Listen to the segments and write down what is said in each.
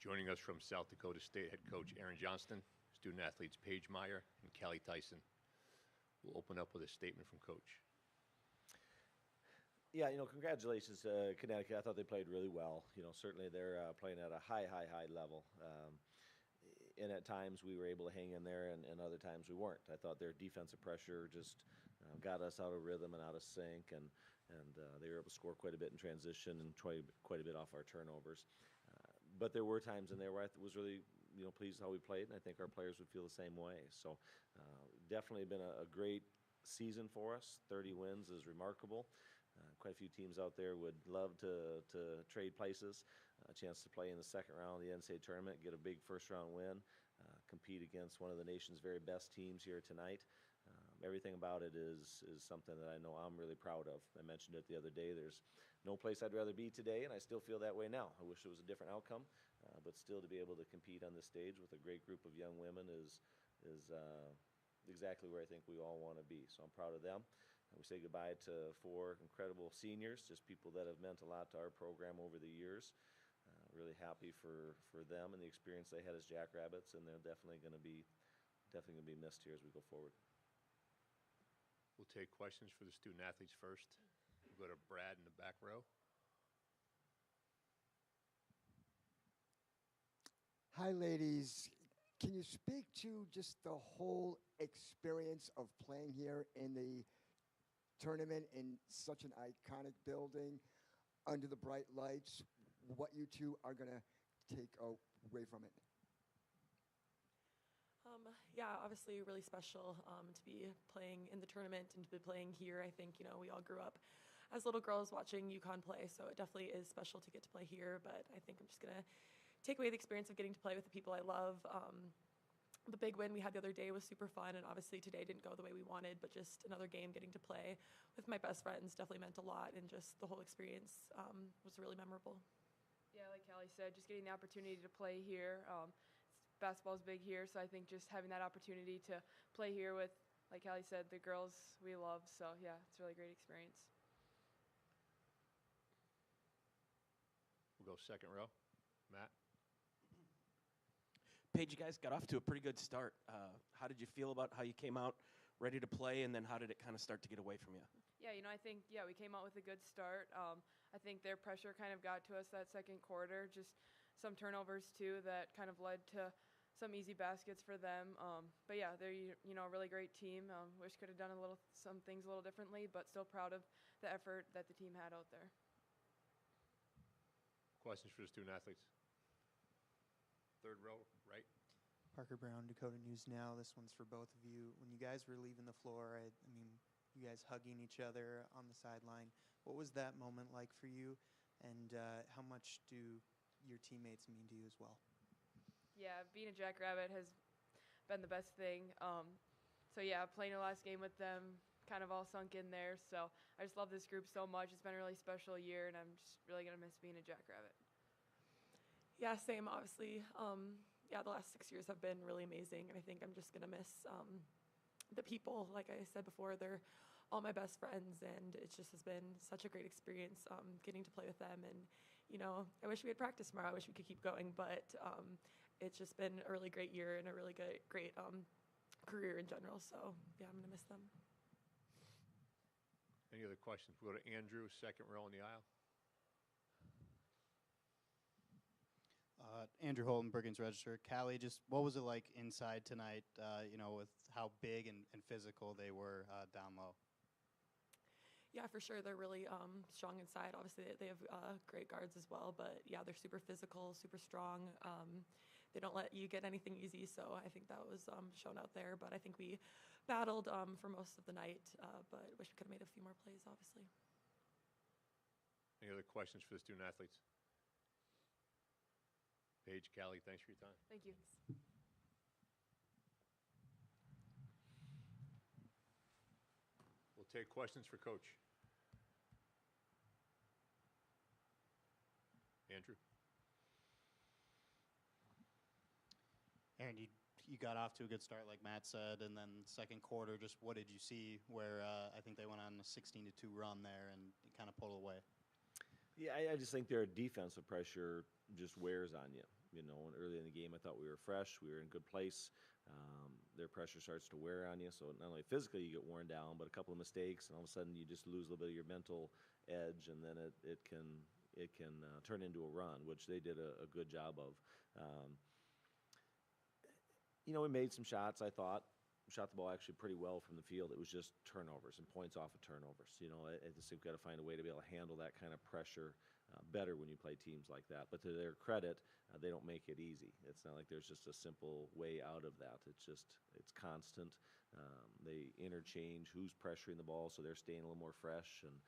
Joining us from South Dakota State head coach Aaron Johnston, student athletes Paige Meyer and Callie Tyson. We'll open up with a statement from Coach. Yeah, congratulations to Connecticut. I thought they played really well. Certainly they're playing at a high level. And at times we were able to hang in there, and other times we weren't. I thought their defensive pressure just got us out of rhythm and out of sync, and they were able to score quite a bit in transition and quite a bit off our turnovers. But there were times in there where I was really pleased how we played, and I think our players would feel the same way. So definitely been a great season for us. 30 wins is remarkable. Quite a few teams out there would love to trade places, a chance to play in the second round of the NCAA Tournament, get a big first-round win, compete against one of the nation's very best teams here tonight. Everything about it is something that I know I'm really proud of. I mentioned it the other day. There's no place I'd rather be today, and I still feel that way now. I wish it was a different outcome, but still to be able to compete on this stage with a great group of young women is exactly where I think we all want to be. So I'm proud of them. We say goodbye to 4 incredible seniors, just people that have meant a lot to our program over the years. Really happy for them and the experience they had as Jackrabbits, and they're definitely going to be missed here as we go forward. We'll take questions for the student athletes first. We'll go to Brad in the back row. Hi, ladies. Can you speak to just the whole experience of playing here in the tournament in such an iconic building, under the bright lights, what you two are going to take away from it? Yeah, obviously really special to be playing in the tournament and to be playing here. I think, we all grew up as little girls watching UConn play, so it definitely is special to get to play here, but I think I'm just going to take away the experience of getting to play with the people I love. The big win we had the other day was super fun, and obviously today didn't go the way we wanted, but just another game getting to play with my best friends definitely meant a lot, and just the whole experience was really memorable. Yeah, like Callie said, just getting the opportunity to play here. Basketball's big here, so I think just having that opportunity to play here with, like Callie said, the girls we love. So, yeah, it's a really great experience. We'll go second row. Matt? Paige, you guys got off to a pretty good start. How did you feel about how you came out ready to play, and then how did it kind of start to get away from you? Yeah, I think, we came out with a good start. I think their pressure kind of got to us that second quarter, just some turnovers, too, that kind of led to some easy baskets for them. But, yeah, they're, a really great team. Wish could have done some things a little differently, but still proud of the effort that the team had out there. Questions for the student athletes? Third row, right. Parker Brown, Dakota News Now. This one's for both of you. When you guys were leaving the floor, I mean, you guys hugging each other on the sideline, what was that moment like for you, and how much do your teammates mean to you as well? Yeah, being a Jackrabbit has been the best thing. So, yeah, playing the last game with them kind of all sunk in there. So I just love this group so much. It's been a really special year, and I'm just really going to miss being a Jackrabbit. Yeah, same, obviously. The last 6 years have been really amazing, and I think I'm just going to miss the people. Like I said before, they're all my best friends, and it just has been such a great experience getting to play with them. And, I wish we had practice tomorrow. I wish we could keep going, but it's just been a really great year and a really great career in general. So, yeah, I'm going to miss them. Any other questions? We'll go to Andrew, second row in the aisle. Andrew Holton, Bergen's Register. Callie, just what was it like inside tonight, with how big and physical they were down low? Yeah, for sure. They're really strong inside. Obviously, they have great guards as well. But, yeah, they're super physical, super strong. They don't let you get anything easy, so I think that was shown out there. But I think we battled for most of the night, but wish we could have made a few more plays, obviously. Any other questions for the student athletes? Paige, Callie, thanks for your time. Thank you. We'll take questions for Coach. Andrew? Aaron, you got off to a good start, like Matt said, and then second quarter, just what did you see where I think they went on a 16-2 run there and kind of pulled away? Yeah, I just think their defensive pressure just wears on you. And early in the game, I thought we were fresh. We were in good place. Their pressure starts to wear on you. So not only physically you get worn down, but a couple of mistakes, and all of a sudden you just lose a little bit of your mental edge, and then it can turn into a run, which they did a good job of. We made some shots, I thought. We shot the ball actually pretty well from the field. It was just turnovers and points off of turnovers. I just think we've got to find a way to be able to handle that kind of pressure better when you play teams like that. But to their credit, they don't make it easy. It's not like there's just a simple way out of that. It's constant. They interchange who's pressuring the ball, so they're staying a little more fresh. And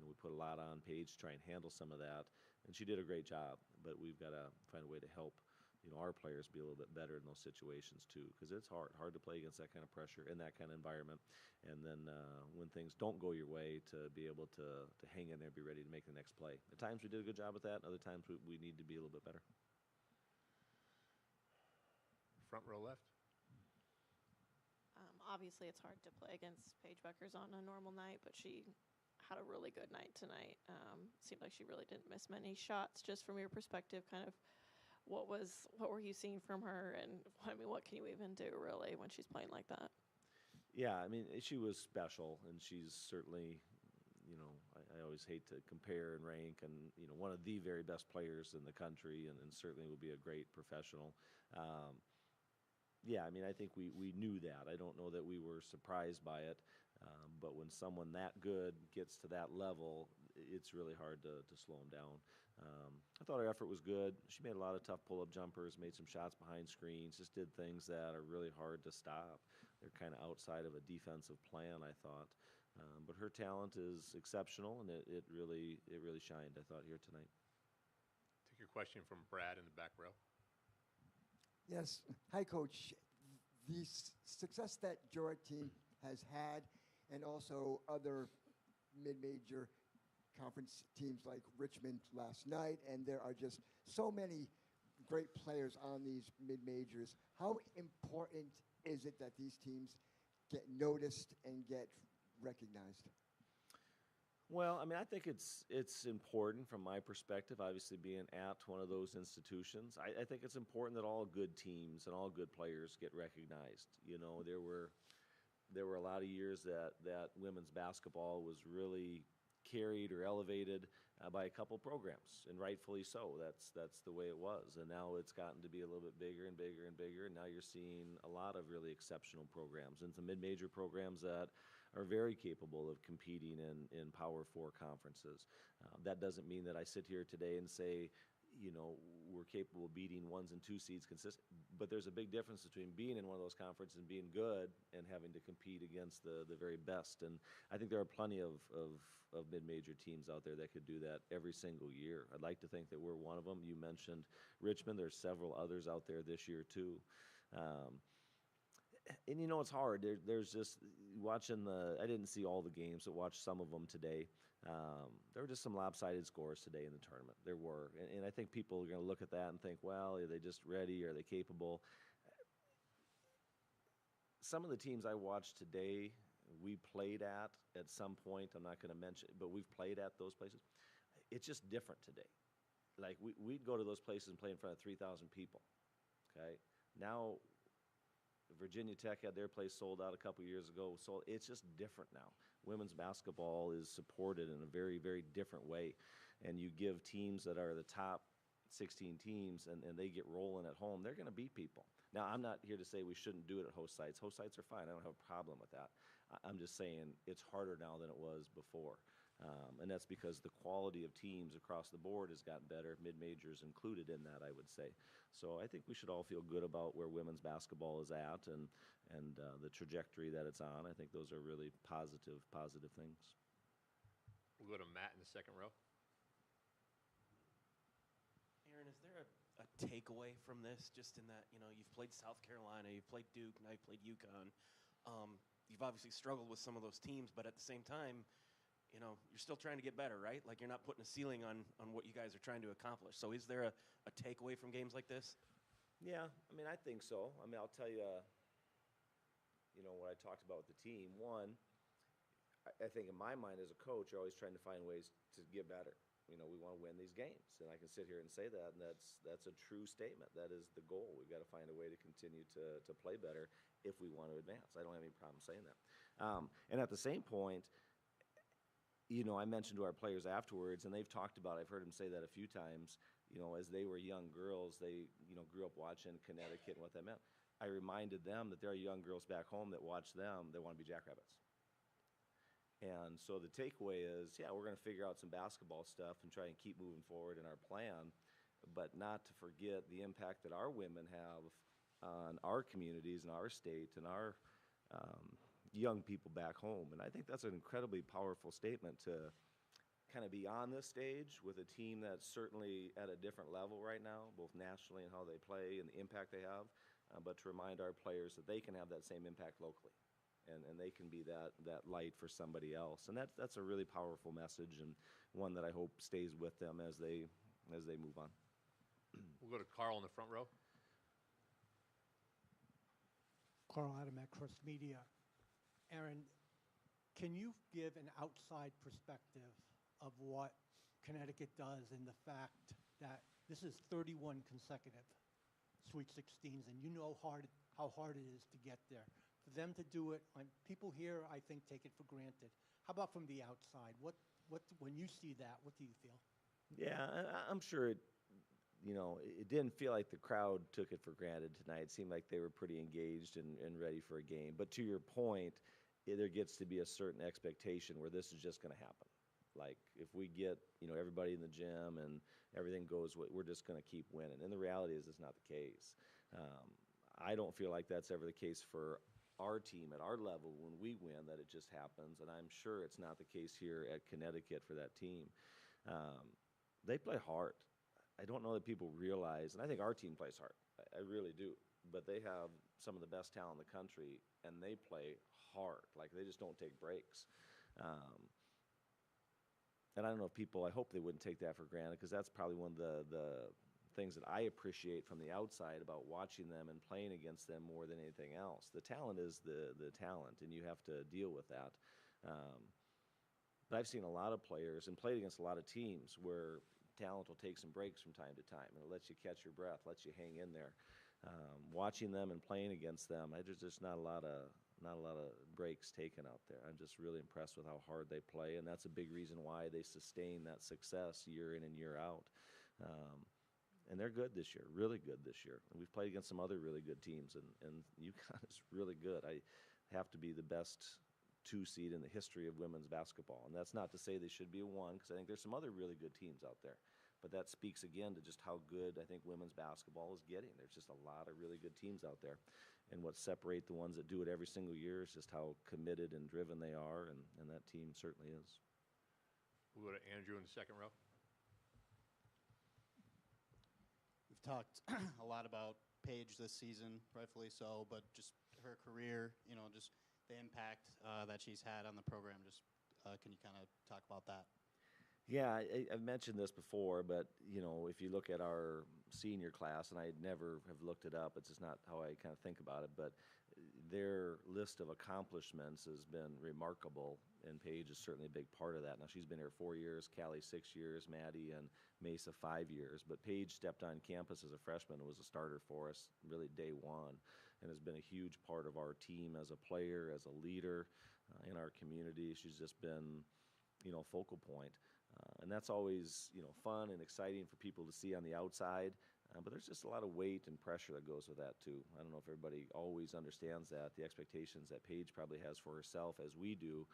we put a lot on Paige to try and handle some of that. And she did a great job. But we've got to find a way to help our players be a little bit better in those situations too, because it's hard to play against that kind of pressure in that kind of environment. And then when things don't go your way, to be able to hang in there, be ready to make the next play. At times we did a good job with that. Other times we need to be a little bit better. Front row left. Obviously, it's hard to play against Paige Buckers on a normal night, but she had a really good night tonight. Seemed like she really didn't miss many shots. Just from your perspective, kind of what were you seeing from her, and what can you even do really when she's playing like that? Yeah, she was special, and she's certainly, I always hate to compare and rank, and one of the very best players in the country, and certainly will be a great professional. Yeah, I think we knew that. I don't know that we were surprised by it, but when someone that good gets to that level, it's really hard to slow them down. I thought our effort was good. She made a lot of tough pull-up jumpers, made some shots behind screens, just did things that are really hard to stop. They're kind of outside of a defensive plan, I thought. But her talent is exceptional, and it really shined, I thought, here tonight. Take your question from Brad in the back row. Yes. Hi, Coach. The success that your team has had, and also other mid-major conference teams like Richmond last night, and there are just so many great players on these mid-majors. How important is it that these teams get noticed and get recognized? Well, I think it's important from my perspective, obviously being at one of those institutions. I think it's important that all good teams and all good players get recognized. There were a lot of years that women's basketball was really carried or elevated by a couple programs, and rightfully so. That's the way it was. And now it's gotten to be a little bit bigger and bigger and bigger, and now you're seeing a lot of really exceptional programs and some mid-major programs that are very capable of competing in Power 4 conferences. That doesn't mean that I sit here today and say, we're capable of beating 1s and 2 seeds consistent. But there's a big difference between being in one of those conferences and being good and having to compete against the very best. And I think there are plenty of mid-major teams out there that could do that every single year. I'd like to think that we're one of them. You mentioned Richmond. There's several others out there this year too. And it's hard. There's just watching I didn't see all the games, but watched some of them today. There were just some lopsided scores today in the tournament. There were. And I think people are going to look at that and think, well, are they just ready? Are they capable? Some of the teams I watched today, we played at some point. I'm not going to mention it, but we've played at those places. It's just different today. Like, we'd go to those places and play in front of 3,000 people, okay? Now, Virginia Tech had their place sold out a couple years ago. So it's just different now. Women's basketball is supported in a very, very different way. And you give teams that are the top 16 teams and they get rolling at home, they're going to beat people. Now, I'm not here to say we shouldn't do it at host sites. Host sites are fine. I don't have a problem with that. I'm just saying it's harder now than it was before. And that's because the quality of teams across the board has gotten better, mid-majors included in that, I would say. So I think we should all feel good about where women's basketball is at and the trajectory that it's on. I think those are really positive things. We'll go to Matt in the second row. Aaron, is there a takeaway from this, just in that, you've played South Carolina, you've played Duke, now you've played UConn. You've obviously struggled with some of those teams, but at the same time, you're still trying to get better, right? Like, you're not putting a ceiling on what you guys are trying to accomplish. So is there a takeaway from games like this? Yeah, I think so. I'll tell you, what I talked about with the team. One, I think in my mind as a coach, you're always trying to find ways to get better. we want to win these games. And I can sit here and say that, and that's a true statement. That is the goal. We've got to find a way to continue to play better if we want to advance. I don't have any problem saying that. And at the same point, I mentioned to our players afterwards, and they've talked about, I've heard them say that a few times, as they were young girls, they, grew up watching Connecticut and what that meant. I reminded them that there are young girls back home that watch them that want to be Jackrabbits. And so the takeaway is, we're going to figure out some basketball stuff and try and keep moving forward in our plan, but not to forget the impact that our women have on our communities and our state and our young people back home. And I think that's an incredibly powerful statement to kind of be on this stage with a team that's certainly at a different level right now, both nationally and how they play and the impact they have, but to remind our players that they can have that same impact locally. And they can be that light for somebody else. And that's a really powerful message, and one that I hope stays with them as they move on. We'll go to Carl in the front row. Carl Adamek, Crust Media. Aaron, can you give an outside perspective of what Connecticut does in the fact that this is 31 consecutive Sweet 16s, and you know how hard it is to get there? For them to do it, people here, I think, take it for granted. How about from the outside? What when you see that, what do you feel? Yeah, I'm sure it didn't feel like the crowd took it for granted tonight. It seemed like they were pretty engaged and ready for a game. But to your point, there gets to be a certain expectation where this is just going to happen. Like, if we get, everybody in the gym and everything goes, we're just going to keep winning. And the reality is it's not the case. I don't feel like that's ever the case for our team at our level when we win, that it just happens. And I'm sure it's not the case here at Connecticut for that team. They play hard. I don't know that people realize, and I think our team plays hard. I really do. But they have some of the best talent in the country, and they play hard. Like, they just don't take breaks. And I don't know if people, I hope they wouldn't take that for granted, because that's probably one of the things that I appreciate from the outside about watching them and playing against them more than anything else. The talent is the talent, and you have to deal with that. But I've seen a lot of players and played against a lot of teams where talent will take some breaks from time to time, and it lets you catch your breath, lets you hang in there. Watching them and playing against them, there's just not a lot of breaks taken out there. I'm just really impressed with how hard they play, and that's a big reason why they sustain that success year in and year out. And they're good this year, really good this year. And we've played against some other really good teams, and UConn is really good. I have to be the best 2 seed in the history of women's basketball. And that's not to say they should be a 1, because I think there's some other really good teams out there. But that speaks again to just how good I think women's basketball is getting. There's just a lot of really good teams out there. And what separates the ones that do it every single year is just how committed and driven they are, and that team certainly is. We'll go to Andrew in the second row. We've talked a lot about Paige this season, rightfully so, but just her career, just the impact that she's had on the program. Just can you kind of talk about that? Yeah, I've mentioned this before, but, if you look at our senior class, and I never have looked it up, it's just not how I kind of think about it, but their list of accomplishments has been remarkable, and Paige is certainly a big part of that. Now, she's been here 4 years, Callie 6 years, Maddie and Mesa 5 years, but Paige stepped on campus as a freshman and was a starter for us really day one, and has been a huge part of our team as a player, as a leader in our community. She's just been, focal point. And that's always, fun and exciting for people to see on the outside. But there's just a lot of weight and pressure that goes with that, too. I don't know if everybody always understands that, the expectations that Paige probably has for herself, as we do,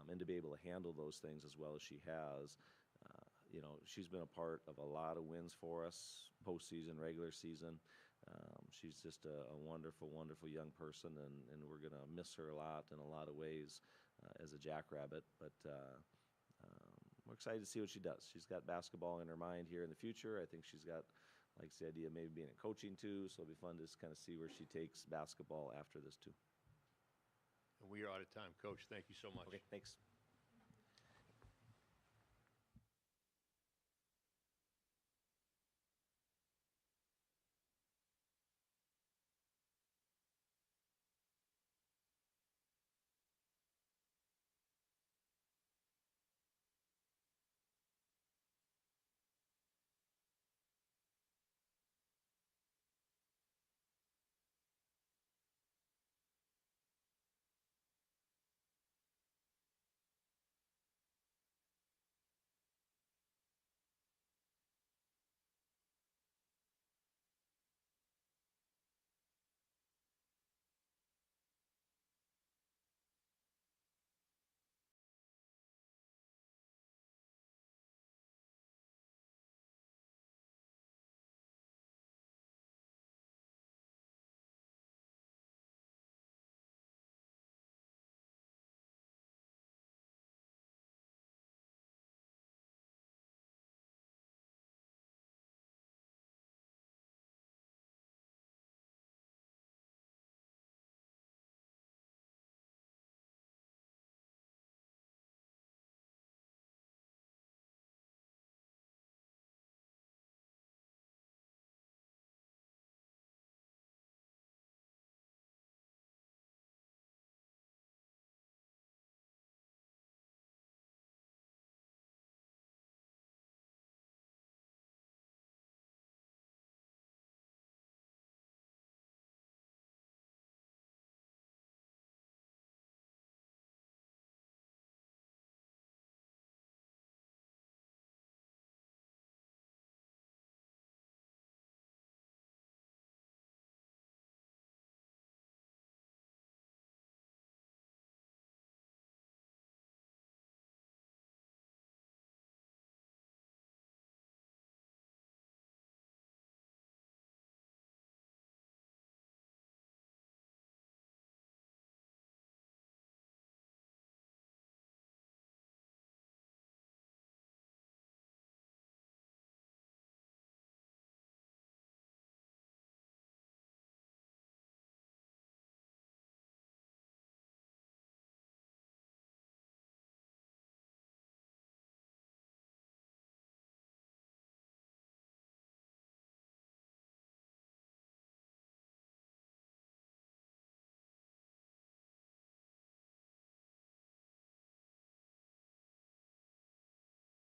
and to be able to handle those things as well as she has. She's been a part of a lot of wins for us, postseason, regular season. She's just a wonderful, wonderful young person, and we're going to miss her a lot in a lot of ways as a Jackrabbit. But we're excited to see what she does. She's got basketball in her mind here in the future. I think she's got, like the idea of maybe being in coaching too, so it'll be fun to just kind of see where she takes basketball after this too. And we are out of time. Coach, thank you so much. Okay, thanks.